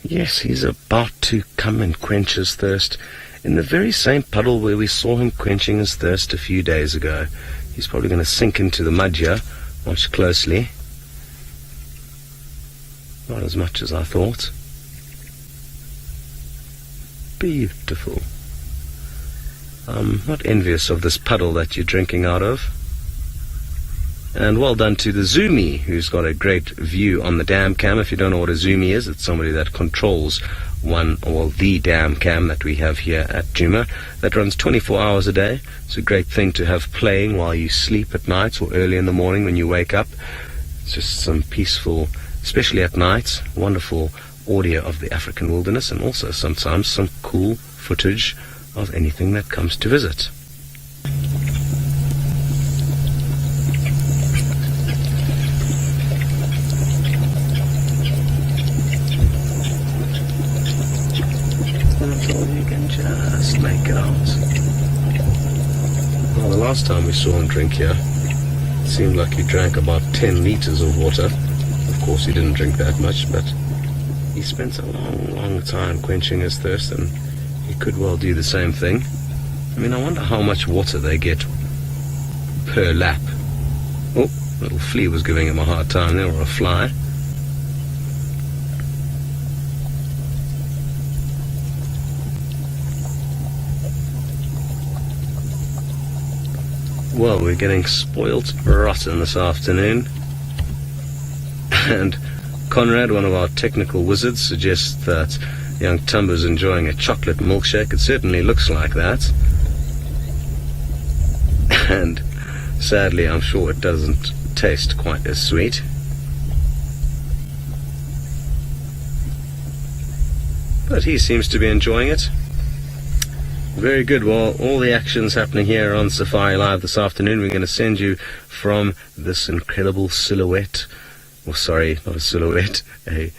Yes, he's about to come and quench his thirst in the very same puddle where we saw him quenching his thirst a few days ago. He's probably going to sink into the mud here. Watch closely. Not as much as I thought. Beautiful. I'm not envious of this puddle that you're drinking out of. And well done to the Zoomy, who's got a great view on the dam cam. If you don't know what a Zoomy is, it's somebody that controls the dam cam that we have here at Djuma. That runs 24 hours a day. It's a great thing to have playing while you sleep at night or early in the morning when you wake up. It's just some peaceful, especially at night, wonderful audio of the African wilderness, and also sometimes some cool footage of anything that comes to visit. You can just make it out. Well, the last time we saw him drink here, it seemed like he drank about 10 liters of water. Of course, he didn't drink that much, but he spent a long time quenching his thirst, and he could well do the same thing. I mean, I wonder how much water they get per lap. Oh, little flea was giving him a hard time there, or a fly. Well, we're getting spoilt rotten this afternoon, and Conrad, one of our technical wizards, suggests that young Tamba's enjoying a chocolate milkshake. It certainly looks like that, and sadly I'm sure it doesn't taste quite as sweet. But he seems to be enjoying it. Very good. Well, all the action's happening here on Safari Live this afternoon. We're going to send you from this incredible silhouette, or sorry, not a silhouette, a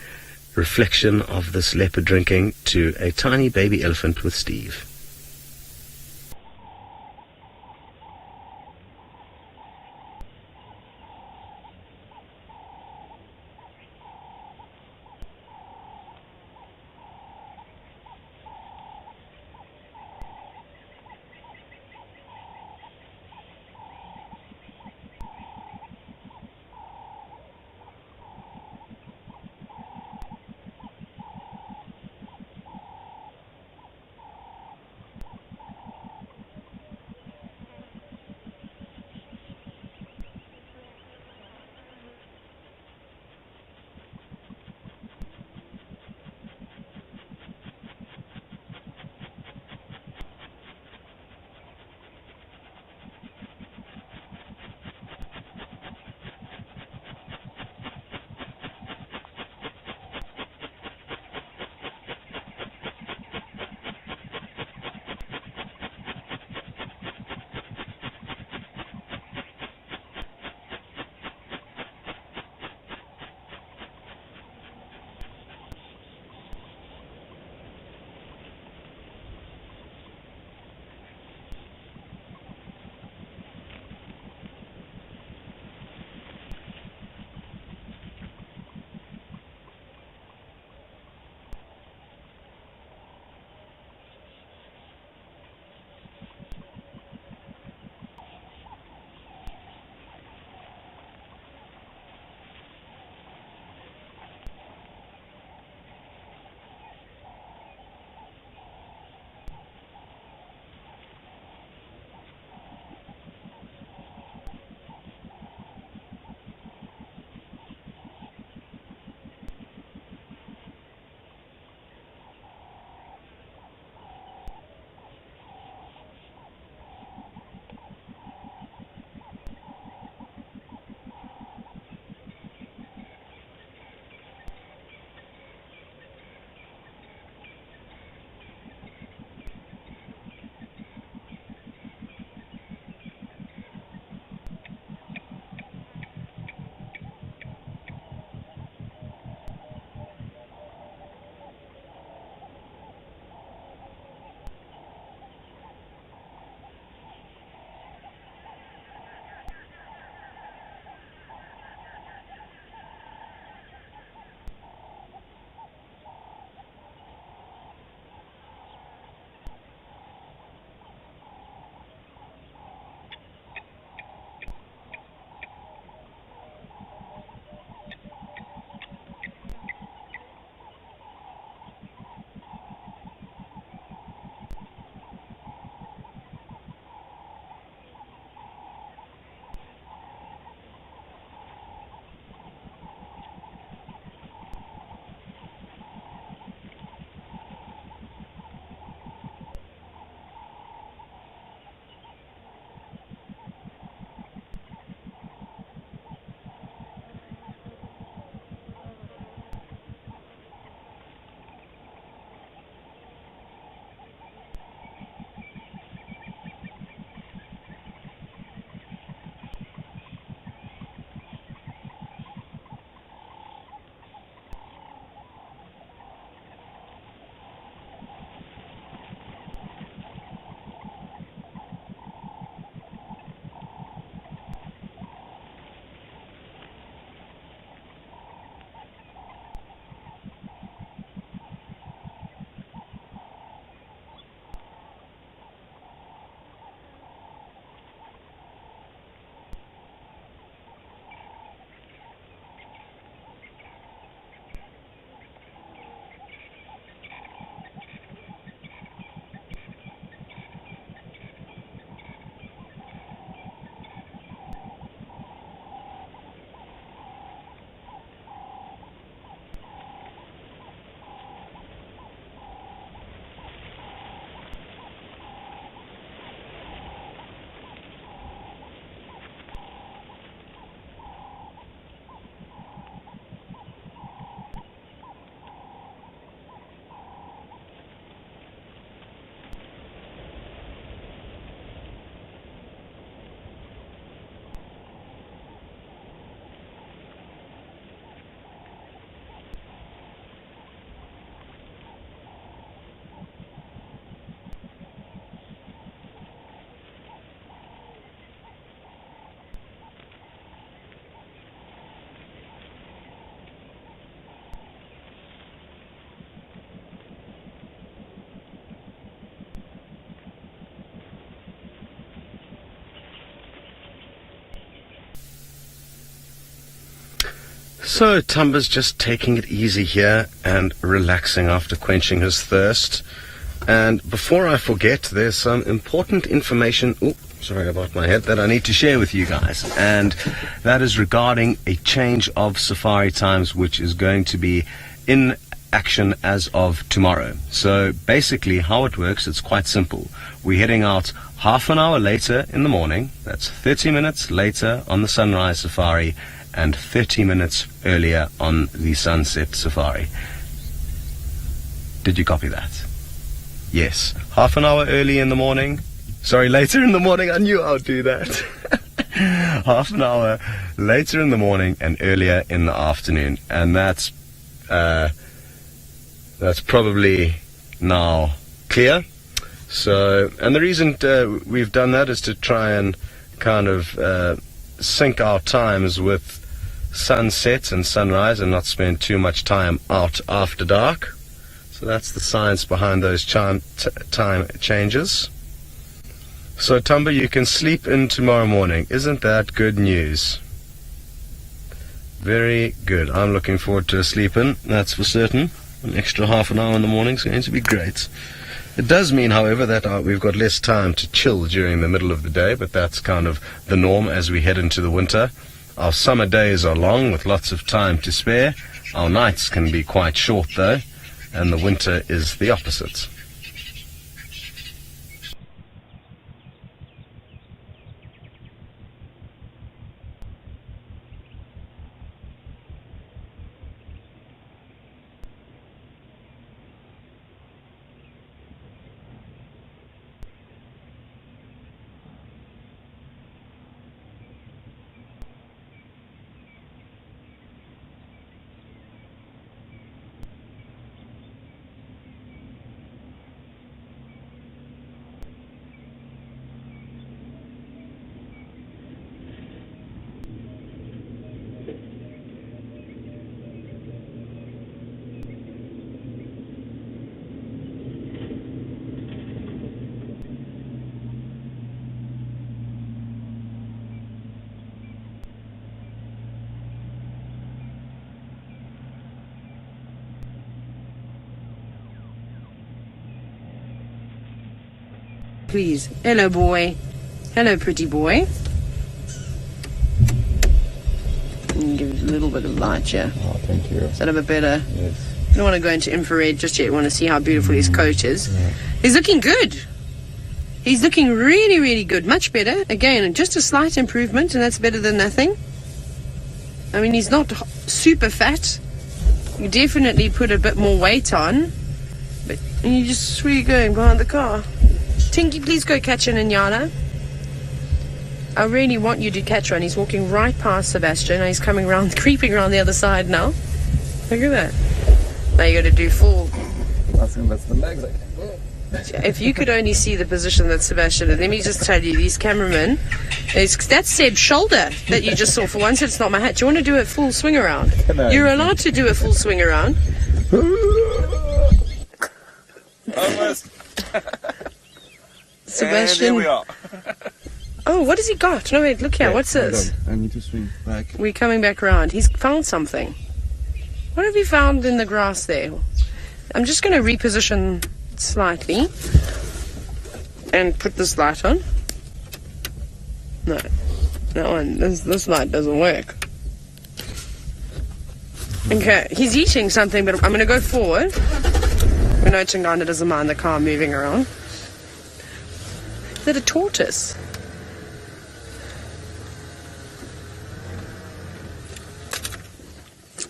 reflection of this leopard drinking, to a tiny baby elephant with Steve. So Tamba's just taking it easy here and relaxing after quenching his thirst. And before I forget, there's some important information, sorry about my head, that I need to share with you guys. And that is regarding a change of safari times, which is going to be in action as of tomorrow. So basically how it works, it's quite simple. We're heading out half an hour later in the morning. That's 30 minutes later on the sunrise safari and 30 minutes earlier on the sunset safari. Did you copy that? Yes. Half an hour early in the morning. Sorry, later in the morning. I knew I'd do that. Half an hour later in the morning and earlier in the afternoon. And that's probably now clear. So, and the reason we've done that is to try and kind of sync our times with sunset and sunrise and not spend too much time out after dark. So that's the science behind those time changes. So Thamba, you can sleep in tomorrow morning. Isn't that good news? Very good. I'm looking forward to a sleep in, that's for certain. An extra half an hour in the morning is going to be great. It does mean, however, that we've got less time to chill during the middle of the day, but that's kind of the norm as we head into the winter. Our summer days are long with lots of time to spare. Our nights can be quite short though, and the winter is the opposite. Please. Hello, boy. Hello, pretty boy. Give it a little bit of light here. Oh, thank you. Is that a bit better? Yes. You don't want to go into infrared just yet. You want to see how beautiful his coat is. Yeah. He's looking good. He's looking really, really good. Much better. Again, just a slight improvement, and that's better than nothing. I mean, he's not super fat. You definitely put a bit more weight on. But you just, where are you going? Behind the car? Tinky, please go catch an Inyala. I really want you to catch one. He's walking right past Sebastian. He's coming around, creeping around the other side now. Look at that. Now you got to do full. I think that's the legs. If you could only see the position that Sebastian, and let me just tell you, these cameramen, that's Seb's shoulder that you just saw. For once, it's not my hat. Do you want to do a full swing around? You're allowed to do a full swing around. Almost. Sebastian. And there we are. Oh, what has he got? No, wait, look here. What's this? I need to swing back. We're coming back round. He's found something. What have you found in the grass there? I'm just going to reposition slightly and put this light on. No, that one. This light doesn't work. Okay, he's eating something, but I'm going to go forward. We know Tingana doesn't mind the car moving around. Is that a tortoise?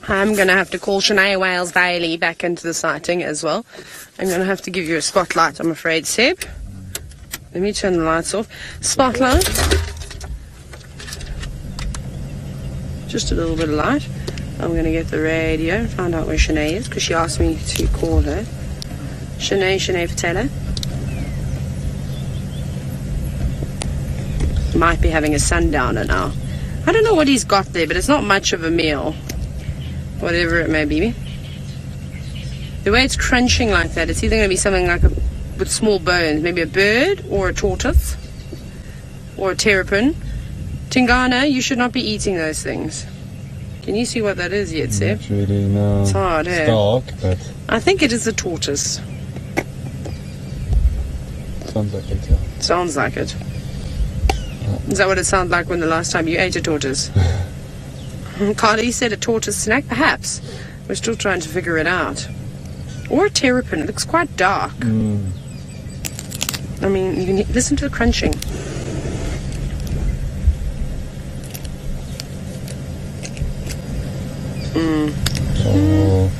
I'm going to have to call Shania Wales Bailey back into the sighting as well. I'm going to have to give you a spotlight, I'm afraid, Seb. Let me turn the lights off. Spotlight. Just a little bit of light. I'm going to get the radio and find out where Shania is, because she asked me to call her. Shania Patella. Might be having a sundowner now. I don't know what he's got there, but it's not much of a meal. Whatever it may be. The way it's crunching like that, it's either going to be something like with small bones, maybe a bird or a tortoise or a terrapin. Tingana, you should not be eating those things. Can you see what that is yet, Seb? Not really, no. It's hard, eh? It's dark, but I think it is a tortoise. sounds like it, yeah. Sounds like it. Is that what it sounded like when the last time you ate a tortoise? Carly said a tortoise snack? Perhaps. We're still trying to figure it out. Or a terrapin. It looks quite dark. I mean, you can listen to the crunching. Oh,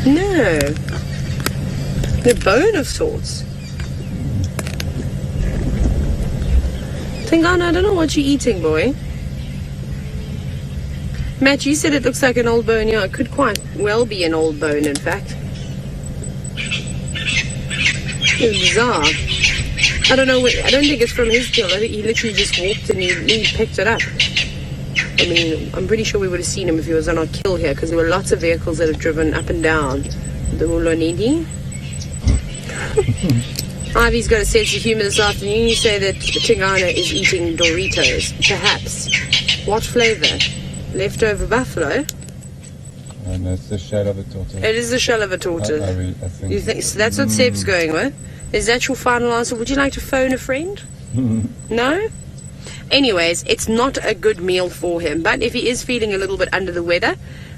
No. They're bone of sorts. Tingana, I don't know what you're eating, boy. Matt, you said it looks like an old bone. Yeah, it could quite well be an old bone, in fact. It's bizarre. I don't know. I don't think it's from his kill. I think he literally just walked and he picked it up. I mean, I'm pretty sure we would have seen him if he was on our kill here, because there were lots of vehicles that have driven up and down the Mulonidi. Ivy's got a sense of humour this afternoon. You say that Tingana is eating Doritos. Perhaps. What flavour? Leftover buffalo? and it's the shell of a tortoise. It is the shell of a tortoise. I think. You think so? That's what Seb's going with. Is that your final answer? Would you like to phone a friend? No? Anyways, it's not a good meal for him. But if he is feeling a little bit under the weather,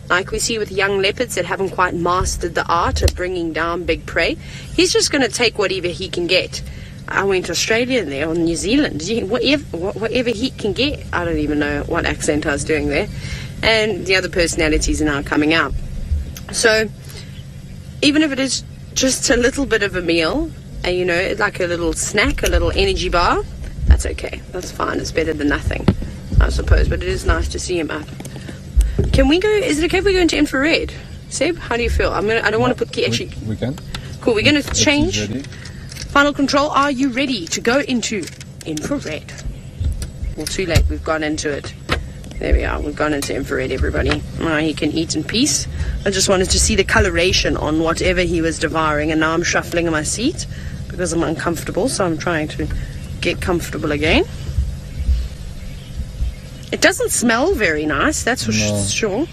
like we see with young leopards that haven't quite mastered the art of bringing down big prey, he's just going to take whatever he can get. I went Australian there, or New Zealand. Whatever he can get. I don't even know what accent I was doing there. And the other personalities are now coming out. So, even if it is just a little bit of a meal, you know, like a little snack, a little energy bar, that's okay. That's fine. It's better than nothing, I suppose. But it is nice to see him up. Can we go? Is it okay if we go into infrared? Seb, how do you feel? I don't want to put actually. We can. Cool. We're going to change. Ready. Final control. Are you ready to go into infrared? Well, too late. We've gone into it. There we are. We've gone into infrared, everybody. Now he can eat in peace. I just wanted to see the coloration on whatever he was devouring, and now I'm shuffling in my seat because I'm uncomfortable. So I'm trying to get comfortable again. It doesn't smell very nice, that's for sure.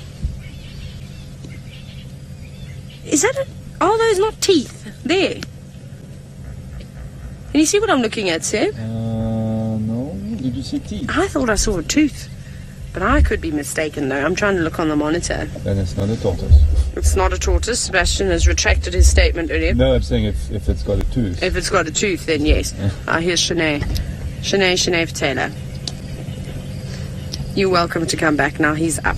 Is that are those not teeth? There. Can you see what I'm looking at, Seb? No. Did you see teeth? I thought I saw a tooth. But I could be mistaken, though. I'm trying to look on the monitor. Then it's not a tortoise. It's not a tortoise. Sebastian has retracted his statement earlier. No, I'm saying if it's got a tooth. If it's got a tooth, then yes. Here's Shanae. Shanae Taylor. You're welcome to come back now. He's up.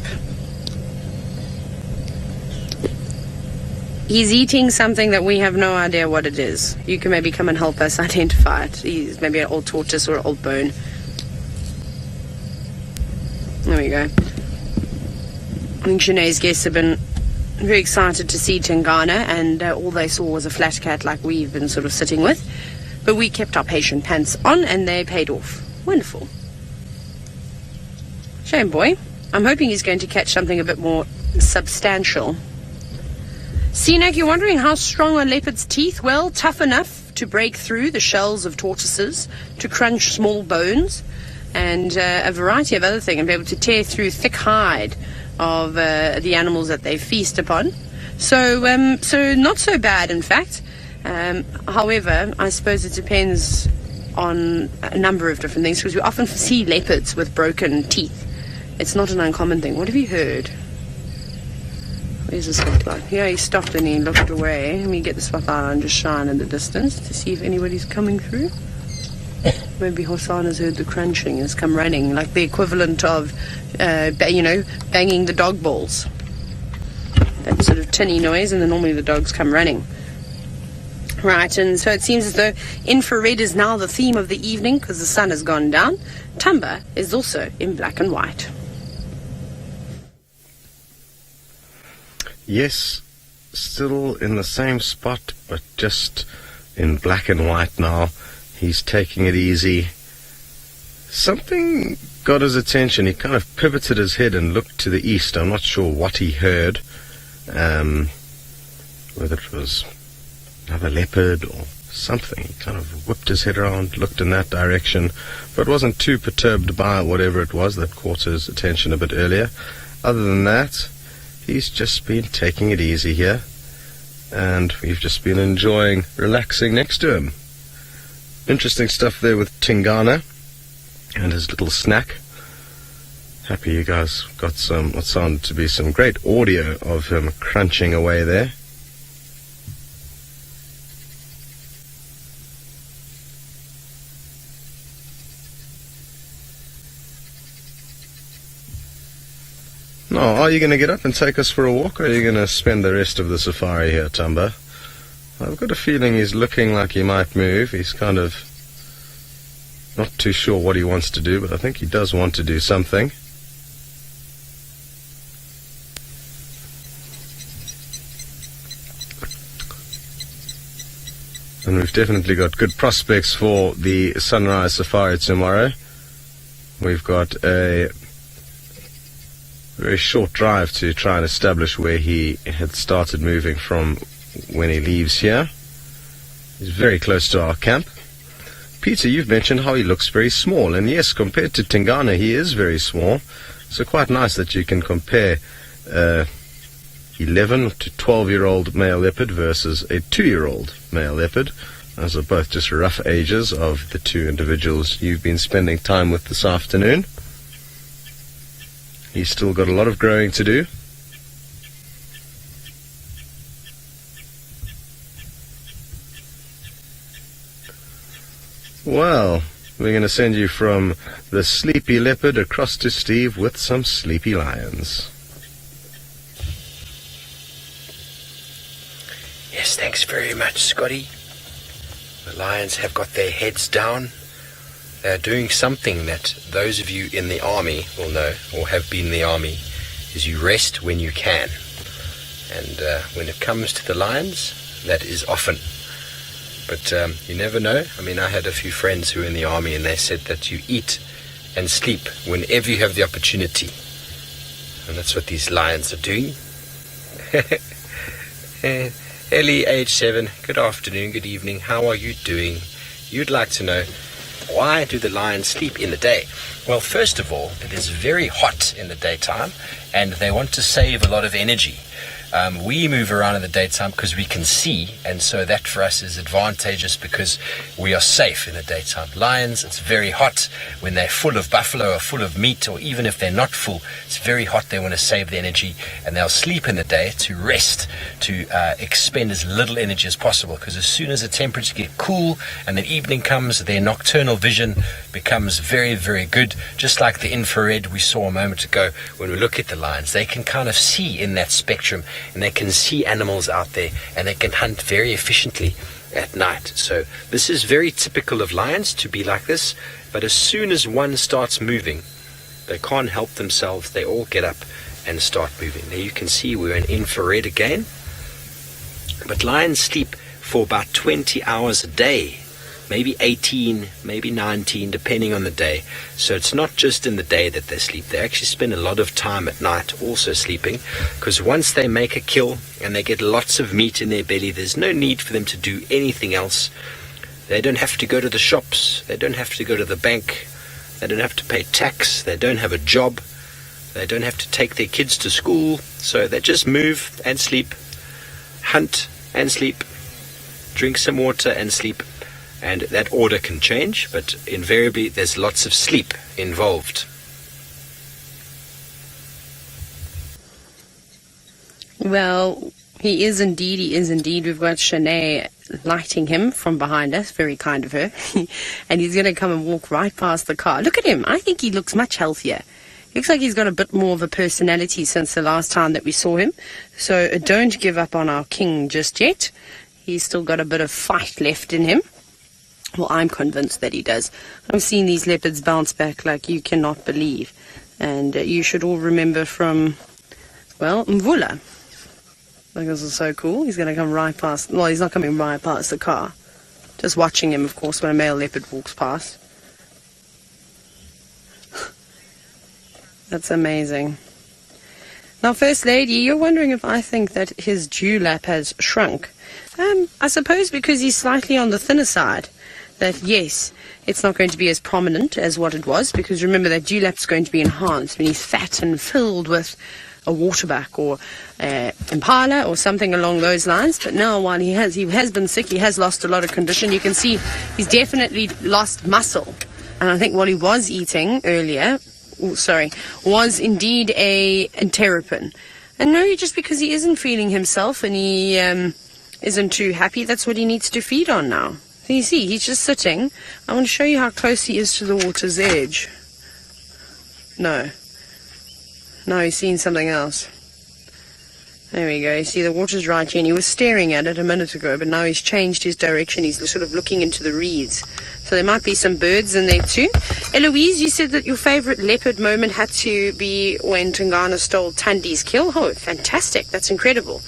He's eating something that we have no idea what it is. You can maybe come and help us identify it. He's maybe an old tortoise or an old bone. There we go. I think Shanae's guests have been very excited to see Tingana, and all they saw was a flat cat like we've been sort of sitting with. But we kept our patient pants on, and they paid off. Wonderful. Shame boy. I'm hoping he's going to catch something a bit more substantial. Sinek, you're wondering how strong are leopard's teeth? Well, tough enough to break through the shells of tortoises, to crunch small bones, and a variety of other things, and be able to tear through thick hide of the animals that they feast upon. So not so bad, in fact. However, I suppose it depends on a number of different things, because we often see leopards with broken teeth. It's not an uncommon thing. What have you heard? Where's the spotlight? Yeah, he stopped and he looked away. Let me get the spotlight and just shine in the distance to see if anybody's coming through. Maybe Hassan has heard the crunching and has come running, like the equivalent of, banging the dog balls. That sort of tinny noise, and then normally the dogs come running. Right, and so it seems as though infrared is now the theme of the evening because the sun has gone down. Thamba is also in black and white. Yes, still in the same spot, but just in black and white now. He's taking it easy. Something got his attention. He kind of pivoted his head and looked to the east. I'm not sure what he heard. Whether it was another leopard or something. He kind of whipped his head around, looked in that direction, but wasn't too perturbed by whatever it was that caught his attention a bit earlier. Other than that, he's just been taking it easy here, and we've just been enjoying relaxing next to him. Interesting stuff there with Tingana and his little snack. Happy you guys got some, what sounded to be some great audio of him crunching away there. Now, are you going to get up and take us for a walk, or are you going to spend the rest of the safari here, Thamba? I've got a feeling he's looking like he might move. He's kind of not too sure what he wants to do, but I think he does want to do something. And we've definitely got good prospects for the sunrise safari tomorrow. We've got a very short drive to try and establish where he had started moving from when he leaves here. He's very close to our camp. Peter, you've mentioned how he looks very small, and yes, compared to Tingana, he is very small. So quite nice that you can compare 11 to 12-year-old male leopard versus a 2-year-old male leopard. Those are both just rough ages of the two individuals you've been spending time with this afternoon. He's still got a lot of growing to do. Well, we're going to send you from the sleepy leopard across to Steve with some sleepy lions. Yes, thanks very much, Scotty. The lions have got their heads down. They're doing something that those of you in the army will know, or have been in the army, is you rest when you can. And when it comes to the lions, that is often. But you never know. I mean, I had a few friends who were in the army, and they said that you eat and sleep whenever you have the opportunity. And that's what these lions are doing. Ellie, age 7, good afternoon, good evening, how are you doing? You'd like to know, why do the lions sleep in the day? Well, first of all, it is very hot in the daytime, and they want to save a lot of energy. We move around in the daytime because we can see, and so that for us is advantageous because we are safe in the daytime. Lions, it's very hot when they're full of buffalo or full of meat, or even if they're not full, it's very hot. They want to save the energy, and they'll sleep in the day to rest, to expend as little energy as possible, because as soon as the temperatures get cool and the evening comes, their nocturnal vision becomes very, very good. Just like the infrared we saw a moment ago when we look at the lions, they can kind of see in that spectrum, and they can see animals out there, and they can hunt very efficiently at night. So this is very typical of lions to be like this, but as soon as one starts moving, they can't help themselves. They all get up and start moving. There you can see we're in infrared again. But lions sleep for about 20 hours a day, maybe 18, maybe 19, depending on the day. So it's not just in the day that they sleep. They actually spend a lot of time at night also sleeping, because once they make a kill and they get lots of meat in their belly, there's no need for them to do anything else. They don't have to go to the shops. They don't have to go to the bank. They don't have to pay tax. They don't have a job. They don't have to take their kids to school. So they just move and sleep, hunt and sleep, drink some water and sleep. And that order can change, but invariably there's lots of sleep involved. Well, he is indeed. We've got Shanae lighting him from behind us. Very kind of her. And he's going to come and walk right past the car. Look at him. I think he looks much healthier. Looks like he's got a bit more of a personality since the last time that we saw him. So don't give up on our king just yet. He's still got a bit of fight left in him. Well, I'm convinced that he does. I've seen these leopards bounce back like you cannot believe. And you should all remember from, well, Mvula. Like, this is so cool. He's going to come right past. Well, he's not coming right past the car. Just watching him, of course, when a male leopard walks past. That's amazing. Now, First Lady, you're wondering if I think that his dewlap has shrunk. I suppose because he's slightly on the thinner side. That, yes, it's not going to be as prominent as what it was, because remember that dewlap's going to be enhanced when he's fat and filled with a waterbuck or impala or something along those lines. But now, while he has been sick, he has lost a lot of condition. You can see he's definitely lost muscle. And I think what he was eating earlier, was indeed a terrapin. And no, just because he isn't feeling himself and he isn't too happy, that's what he needs to feed on now. So you see, he's just sitting. I want to show you how close he is to the water's edge. No. Now he's seeing something else. There we go. You see the water's right here, and he was staring at it a minute ago, but now he's changed his direction. He's sort of looking into the reeds. So there might be some birds in there too. Eloise, you said that your favorite leopard moment had to be when Tingana stole Tandi's kill. Oh, fantastic. That's incredible.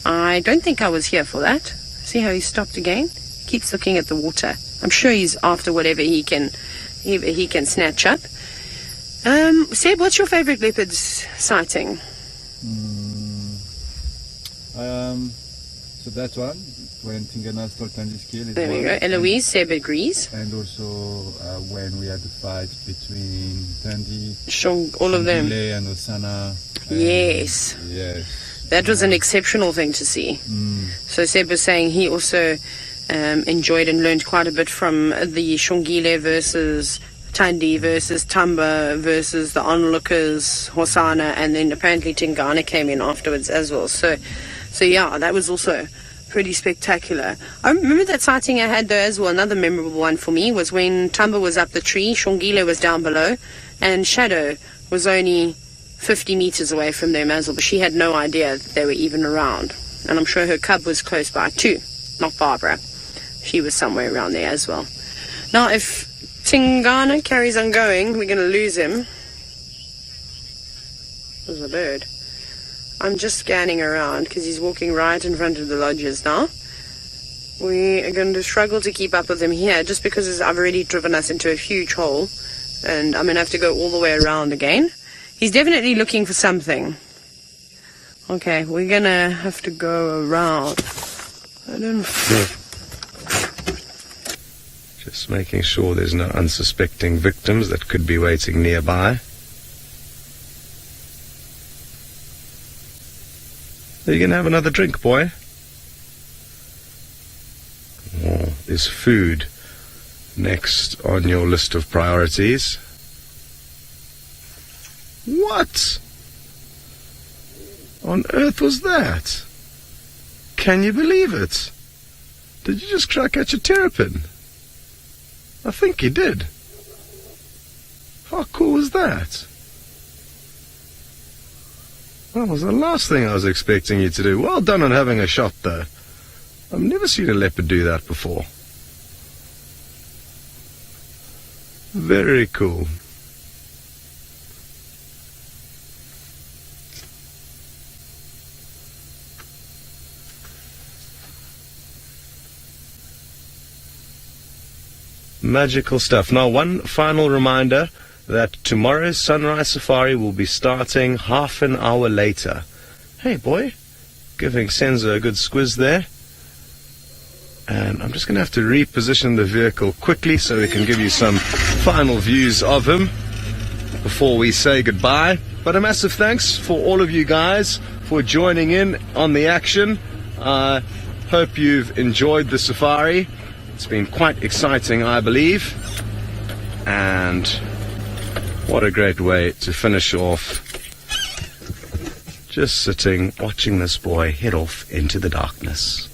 I don't think I was here for that. See how he stopped again? Keeps looking at the water. I'm sure he's after whatever he can snatch up. Seb, what's your favorite leopard sighting? So that one, when Tingana stole Tandi's kill. There we go. Eloise, Seb agrees. And also when we had the fight between Tandi, all of them. and Osana. Yes. Yes. That was an exceptional thing to see. So Seb was saying he also enjoyed and learned quite a bit from the Shongile versus Tandi versus Thamba versus the onlookers, Hosana, and then apparently Tingana came in afterwards as well. So yeah, that was also pretty spectacular. I remember that sighting I had though as well. Another memorable one for me was when Thamba was up the tree, Shongile was down below, and Shadow was only 50 meters away from them as well, but she had no idea that they were even around. And I'm sure her cub was close by too, not Barbara. She was somewhere around there as well. Now, if Tingana carries on going, we're going to lose him. There's a bird. I'm just scanning around because he's walking right in front of the lodges now. We are going to struggle to keep up with him here just because I've already driven us into a huge hole and I'm going to have to go all the way around again. He's definitely looking for something. Okay, we're going to have to go around. I don't know. Just making sure there's no unsuspecting victims that could be waiting nearby. Are you going to have another drink, boy? Oh, there's food next on your list of priorities. What on earth was that? Can you believe it? Did you just try catch a terrapin? I think you did. How cool was that? That was the last thing I was expecting you to do. Well done on having a shot, though. I've never seen a leopard do that before. Very cool. Magical stuff. Now, one final reminder that tomorrow's sunrise safari will be starting half an hour later. Hey, boy. Giving Senzo a good squiz there. And I'm just going to have to reposition the vehicle quickly so we can give you some final views of him before we say goodbye. But a massive thanks for all of you guys for joining in on the action. I hope you've enjoyed the safari. It's been quite exciting, I believe. And what a great way to finish off. Just sitting, watching this boy head off into the darkness.